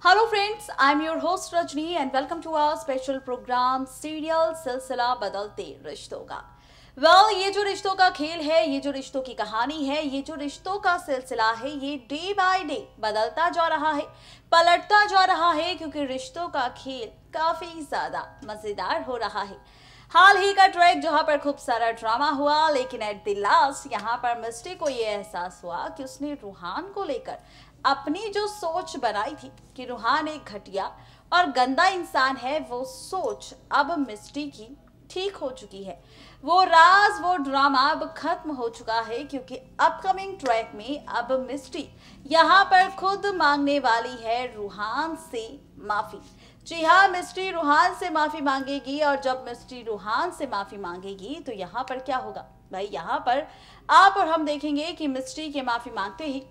Hello friends, I am your host Rajni and welcome to our special program serial Silsila Badalte रिश्तों का। ये जो रिश्तों का खेल है, ये जो रिश्तों की कहानी है, ये जो रिश्तों का सिलसिला है, ये डे बाय डे बदलता जा रहा है, पलटता जा रहा है, क्योंकि रिश्तों का खेल काफी ज्यादा मजेदार हो रहा है। हाल ही का ट्रैक जहां पर खूब सारा ड्रामा हुआ, लेकिन एट द लास्ट यहां पर मिस्टी को ये एहसास हुआ कि उसने रूहान को लेकर अपनी जो सोच बनाई थी कि रूहान एक घटिया और गंदा इंसान है, वो सोच अब मिस्टी की ठीक हो चुकी है। वो राज, वो ड्रामा अब खत्म हो चुका है, क्योंकि अपकमिंग ट्रैक में अब मिस्टी यहाँ पर खुद मांगने वाली है रूहान से माफी। जी हाँ, मिस्टी रूहान से माफी मांगेगी, और जब मिस्टी रूहान से माफी मांगेगी तो यहाँ पर क्या होगा भाई? यहाँ पर आप और हम देखेंगे कि मिस्टी के माफी मांगते ही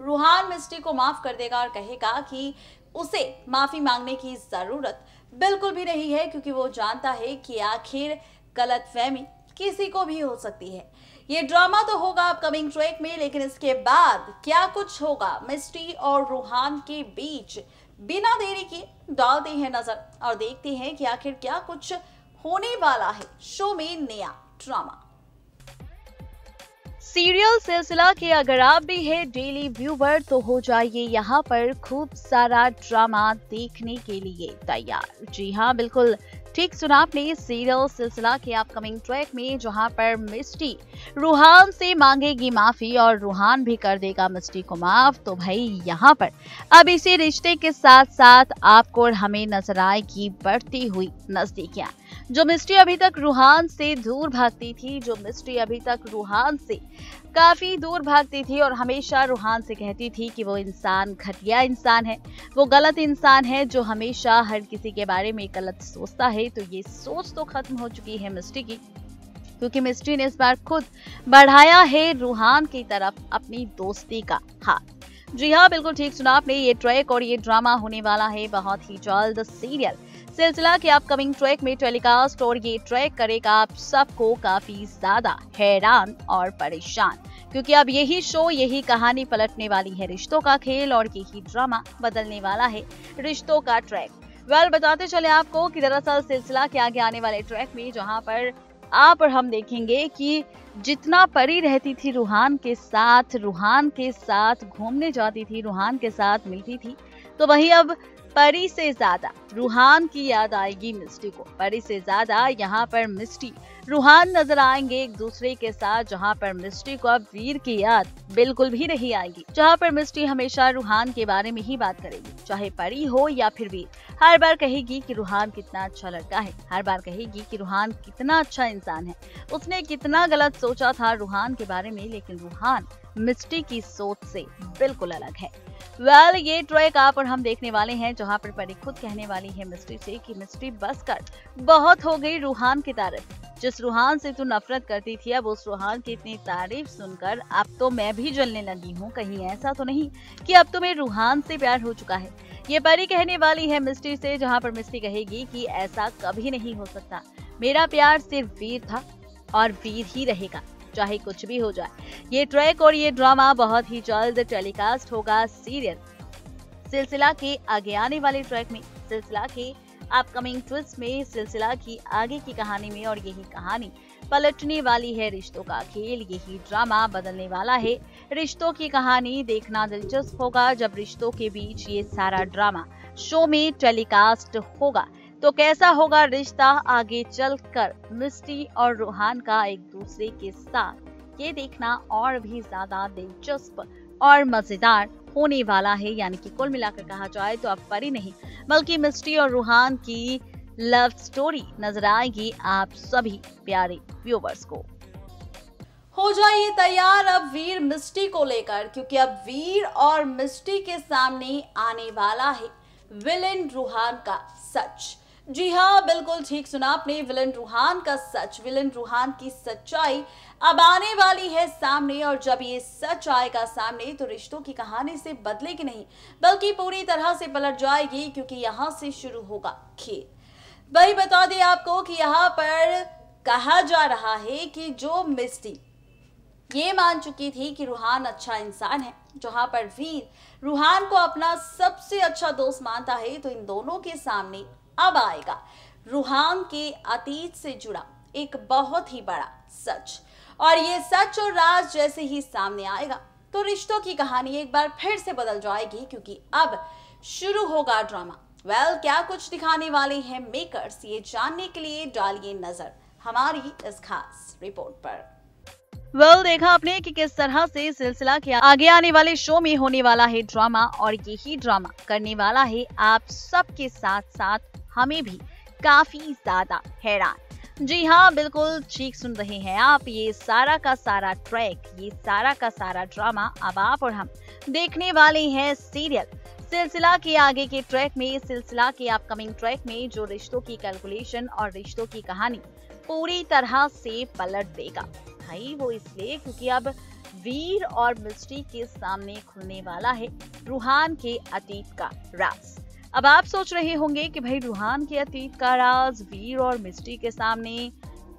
रूहान मिस्टी को माफ कर देगा और कहेगा कि उसे माफी मांगने की जरूरत बिल्कुल भी नहीं है, क्योंकि वो जानता है कि आखिर गलतफहमी किसी को भी हो सकती है। ये ड्रामा तो होगा अपकमिंग ट्रैक में, लेकिन इसके बाद क्या कुछ होगा मिस्टी और रूहान के बीच, बिना देरी किए डालते हैं नजर और देखते हैं कि आखिर क्या कुछ होने वाला है शो में नया ड्रामा। सीरियल सिलसिला के अगर आप भी हैं डेली व्यूवर तो हो जाइए यहाँ पर खूब सारा ड्रामा देखने के लिए तैयार। जी हाँ, बिल्कुल ठीक सुना आपने। सीरियल सिलसिला के अपकमिंग ट्रैक में जहाँ पर मिस्टी रूहान से मांगेगी माफी और रूहान भी कर देगा मिस्टी को माफ, तो भाई यहाँ पर अब इसी रिश्ते के साथ साथ आपको और हमें नजर आएगी बढ़ती हुई नजदीकियां। जो मिस्टी अभी तक रूहान से दूर भागती थी, जो मिस्टी अभी तक रूहान से काफी दूर भागती थी और हमेशा रूहान से कहती थी कि वो इंसान घटिया इंसान है, वो गलत इंसान है जो हमेशा हर किसी के बारे में गलत सोचता है, तो ये सोच तो खत्म हो चुकी है मिस्टी की, क्योंकि मिस्टी ने इस बार खुद बढ़ाया है रूहान की तरफ अपनी दोस्ती का हाथ। जी हाँ, बिल्कुल ठीक सुना आपने। ये ट्रैक और ये ड्रामा होने वाला है बहुत ही जल्द सीरियल सिलसिला के अपकमिंग ट्रैक में टेलीकास्ट, और ये ट्रैक करेगा आप सबको काफी ज्यादा हैरान और परेशान, क्योंकि अब यही शो, यही कहानी पलटने वाली है रिश्तों का खेल, और यही ड्रामा बदलने वाला है रिश्तों का ट्रैक। बताते चले आपको कि दरअसल सिलसिला के आगे आने वाले ट्रैक में जहां पर आप और हम देखेंगे कि जितना परी रहती थी रूहान के साथ घूमने जाती थी, रूहान के साथ मिलती थी, तो वही अब परी से ज्यादा रूहान की याद आएगी मिस्टी को। परी से ज्यादा यहाँ पर मिस्टी रूहान नजर आएंगे एक दूसरे के साथ, जहाँ पर मिस्टी को अब वीर की याद बिल्कुल भी नहीं आएगी। जहाँ पर मिस्टी हमेशा रूहान के बारे में ही बात करेगी, चाहे परी हो या फिर वीर। हर बार कहेगी कि रूहान कितना अच्छा लड़का है, हर बार कहेगी कि रूहान कितना अच्छा इंसान है, उसने कितना गलत सोचा था रूहान के बारे में, लेकिन रूहान मिस्टी की सोच से बिल्कुल अलग है। ये ट्रैक आप और हम देखने वाले हैं, जहां पर परी खुद कहने वाली है मिस्टी से कि मिस्टी बस कर, बहुत हो गई रूहान की तारीफ। जिस रूहान से तू नफरत करती थी, अब उस रूहान की इतनी तारीफ सुनकर अब तो मैं भी जलने लगी हूँ। कहीं ऐसा तो नहीं कि अब तुम्हें रूहान से प्यार हो चुका है? ये परी कहने वाली है मिस्टी से, जहाँ पर मिस्टी कहेगी कि ऐसा कभी नहीं हो सकता, मेरा प्यार सिर्फ वीर था और वीर ही रहेगा, चाहे कुछ भी हो जाए। ये ट्रैक और ये ड्रामा बहुत ही जल्द टेलीकास्ट होगा सीरियल सिलसिला के आगे आने वाले ट्रैक में, सिलसिला के अपकमिंग ट्विस्ट में, सिलसिला की आगे की कहानी में, और यही कहानी पलटने वाली है रिश्तों का खेल, यही ड्रामा बदलने वाला है रिश्तों की कहानी। देखना दिलचस्प होगा जब रिश्तों के बीच ये सारा ड्रामा शो में टेलीकास्ट होगा, तो कैसा होगा रिश्ता आगे चलकर मिस्टी और रूहान का एक दूसरे के साथ, ये देखना और भी ज्यादा दिलचस्प और मजेदार होने वाला है। यानी कि कुल मिलाकर कहा जाए तो अब परी नहीं बल्कि मिस्टी और रूहान की लव स्टोरी नजर आएगी आप सभी प्यारे व्यूवर्स को। हो जाइए तैयार अब वीर मिस्टी को लेकर, क्योंकि अब वीर और मिस्टी के सामने आने वाला है विलेन रूहान का सच। जी हाँ, बिल्कुल ठीक सुना आपने, विलेन रूहान का सच, विलेन रूहान की सच्चाई अब आने वाली है सामने। और जब ये सच आएगा सामने तो रिश्तों की कहानी से बदलेगी नहीं, बल्कि पूरी तरह से पलट जाएगी, क्योंकि यहाँ से शुरू होगा खेल। वही बता दें आपको कि यहाँ पर कहा जा रहा है कि जो मिस्टी ये मान चुकी थी कि रूहान अच्छा इंसान है, जहां पर वीर रूहान को अपना सबसे अच्छा दोस्त मानता है, तो इन दोनों के सामने अब आएगा रूहान के अतीत से जुड़ा एक बहुत ही बड़ा सच। और ये सच और राज जैसे ही सामने आएगा तो रिश्तों की कहानी एक बार फिर से बदल जाएगी, क्योंकि अब शुरू होगा ड्रामा। क्या कुछ दिखाने वाले हैं मेकर्स, ये जानने के लिए डालिए नजर हमारी इस खास रिपोर्ट पर। देखा आपने कि किस तरह से सिलसिला के आगे आने वाले शो में होने वाला है ड्रामा, और यही ड्रामा करने वाला है आप सबके साथ साथ हमें भी काफी ज्यादा हैरान। जी हाँ, बिल्कुल ठीक सुन रहे हैं आप। ये सारा का सारा ट्रैक, ये सारा का सारा ड्रामा अब आप और हम देखने वाले हैं सीरियल सिलसिला के आगे के ट्रैक में। सिलसिला के अपकमिंग ट्रैक में जो रिश्तों की कैलकुलेशन और रिश्तों की कहानी पूरी तरह से पलट देगा। भाई वो इसलिए क्योंकि अब वीर और मिस्टी के सामने खुलने वाला है रूहान के अतीत का राज। अब आप सोच रहे होंगे कि भाई रूहान के अतीत का राज वीर और मिस्टी के सामने,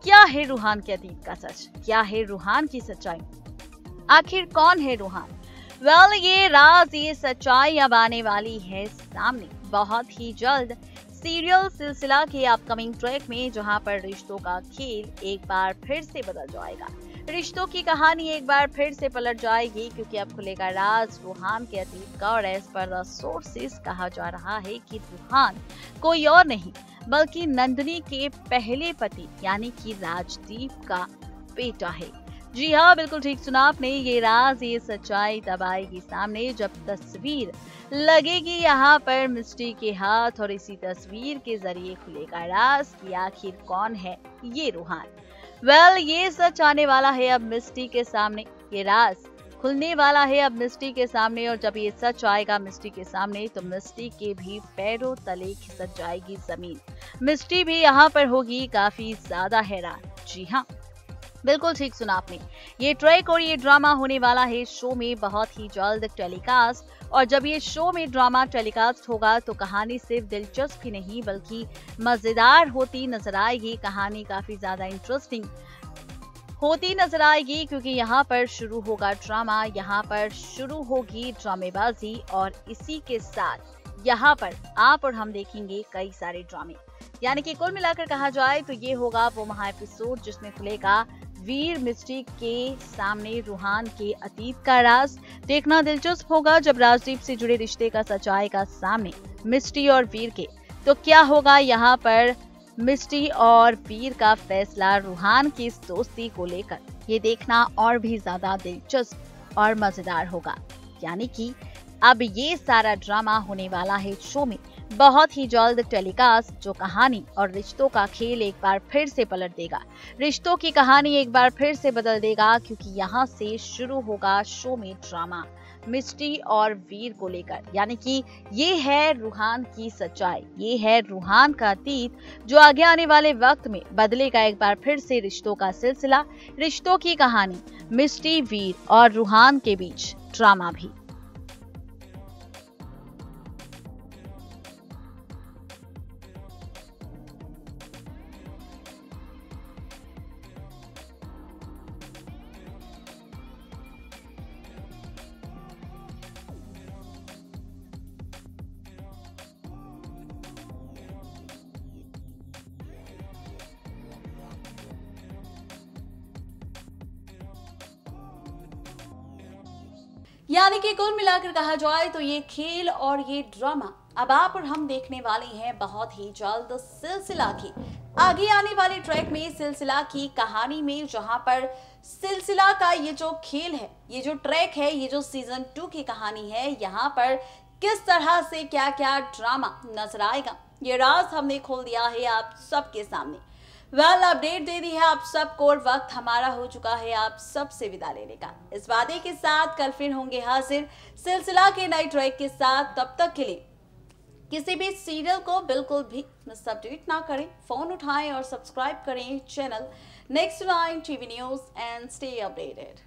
क्या है रूहान के अतीत का सच, क्या है रूहान की सच्चाई, आखिर कौन है रूहान? ये राज, ये सच्चाई अब आने वाली है सामने बहुत ही जल्द सीरियल सिलसिला के अपकमिंग ट्रैक में, जहां पर रिश्तों का खेल एक बार फिर से बदल जाएगा, रिश्तों की कहानी एक बार फिर से पलट जाएगी, क्योंकि अब खुलेगा राज रूहान के अतीत का। और एज पर द सोर्सेस कहा जा रहा है कि रूहान कोई और नहीं बल्कि नंदिनी के पहले पति यानी कि राजदीप का बेटा है। जी हाँ, बिल्कुल ठीक सुना आपने। ये राज, ये सच्चाई तब आएगी सामने जब तस्वीर लगेगी यहाँ पर मिस्टी के हाथ, और इसी तस्वीर के जरिए खुलेगा राज कि आखिर कौन है ये रूहान। ये सच आने वाला है अब मिस्टी के सामने, ये राज खुलने वाला है अब मिस्टी के सामने। और जब ये सच आएगा मिस्टी के सामने तो मिस्टी के भी पैरों तले खिसक जाएगी जमीन। मिस्टी भी यहाँ पर होगी काफी ज्यादा हैरान। जी हाँ, बिल्कुल ठीक सुना आपने। ये ट्रैक और ये ड्रामा होने वाला है शो में बहुत ही जल्द टेलीकास्ट। और जब ये शो में ड्रामा टेलीकास्ट होगा तो कहानी सिर्फ दिलचस्प ही नहीं बल्कि मजेदार होती नजर आएगी। कहानी काफी ज्यादा इंटरेस्टिंग होती नजर आएगी, क्योंकि यहाँ पर शुरू होगा ड्रामा, यहाँ पर शुरू होगी ड्रामेबाजी, और इसी के साथ यहाँ पर आप और हम देखेंगे कई सारे ड्रामे। यानी कि कुल मिलाकर कहा जाए तो ये होगा वो महा एपिसोड जिसमें खुलेगा वीर मिस्टी के सामने रूहान के अतीत का राज। देखना दिलचस्प होगा जब राजदीप से जुड़े रिश्ते का सच आएगा सामने मिस्टी और वीर के, तो क्या होगा यहाँ पर मिस्टी और वीर का फैसला रूहान की इस दोस्ती को लेकर। ये देखना और भी ज्यादा दिलचस्प और मजेदार होगा। यानी कि अब ये सारा ड्रामा होने वाला है शो में बहुत ही जल्द टेलीकास्ट, जो कहानी और रिश्तों का खेल एक बार फिर से पलट देगा, रिश्तों की कहानी एक बार फिर से बदल देगा, क्योंकि यहाँ से शुरू होगा शो में ड्रामा मिस्टी और वीर को लेकर। यानी कि ये है रूहान की सच्चाई, ये है रूहान का अतीत जो आगे आने वाले वक्त में बदलेगा एक बार फिर से रिश्तों का सिलसिला, रिश्तों की कहानी, मिस्टी, वीर और रूहान के बीच ड्रामा भी। यानी कि कुल मिलाकर कहा जाए तो ये खेल और ये ड्रामा अब आप और हम देखने वाले हैं बहुत ही जल्द सिलसिला की आगे आने वाले ट्रैक में, सिलसिला की कहानी में, जहां पर सिलसिला का ये जो खेल है, ये जो ट्रैक है, ये जो सीजन 2 की कहानी है, यहाँ पर किस तरह से क्या क्या ड्रामा नजर आएगा, ये राज हमने खोल दिया है आप सबके सामने। अपडेट दे दी है आप सबको और वक्त हमारा हो चुका है आप सबसे विदा लेने का। इस वादे के साथ कल फिर होंगे हाजिर सिलसिला के नए ट्रैक के साथ। तब तक के लिए किसी भी सीरियल को बिल्कुल भी मिस अपडेट ना करें, फोन उठाएं और सब्सक्राइब करें channel Next 9 TV News and stay updated.